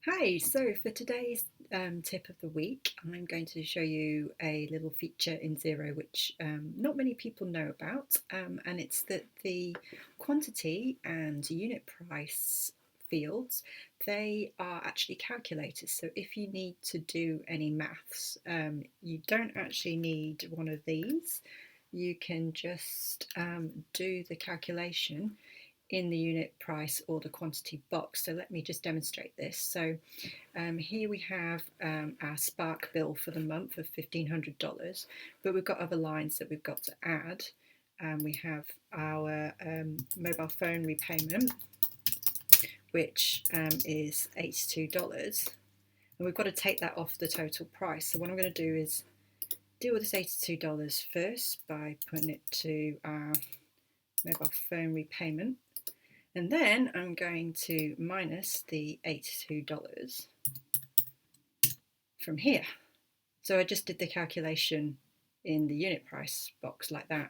Hi, so for today's tip of the week, I'm going to show you a little feature in Xero which not many people know about, and it's that the quantity and unit price fields, they are actually calculators. So if you need to do any maths, you don't actually need one of these. You can just do the calculation in the unit price or the quantity box. So let me just demonstrate this. So here we have our Spark bill for the month of $1,500, but we've got other lines that we've got to add. We have our mobile phone repayment, which is $82, and we've got to take that off the total price. So what I'm going to do is deal with this $82 first by putting it to our mobile phone repayment. And then I'm going to minus the $82 from here. So I just did the calculation in the unit price box like that.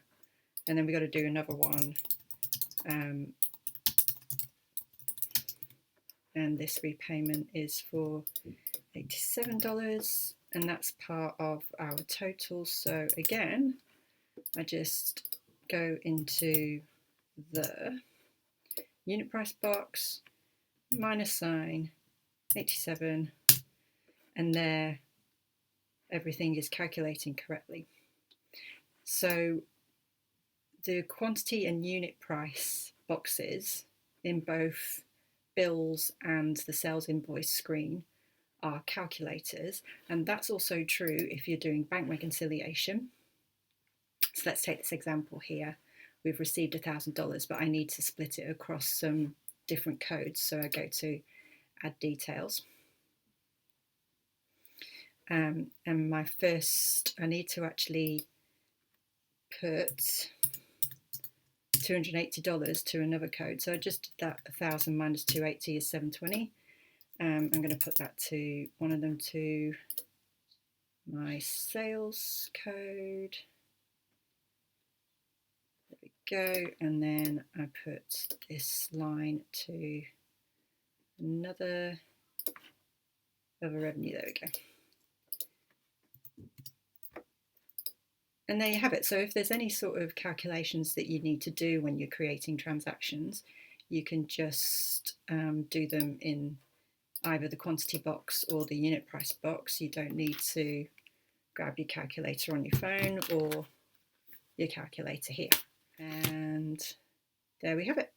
And then we got to do another one. And this repayment is for $87, and that's part of our total. So again, I just go into the unit price box, minus sign, 87, and there everything is calculating correctly. So the quantity and unit price boxes in both bills and the sales invoice screen are calculators, and that's also true if you're doing bank reconciliation. So let's take this example here. We've received $1,000, but I need to split it across some different codes. So I go to add details. And I need to actually put $280 to another code. So I just did that. 1,000 minus 280 is 720. I'm going to put that to one of them to my sales code. There we go. And then I put this line to another other revenue. There we go. And there you have it. So if there's any sort of calculations that you need to do when you're creating transactions, you can just do them in either the quantity box or the unit price box. You don't need to grab your calculator on your phone or your calculator here. And there we have it.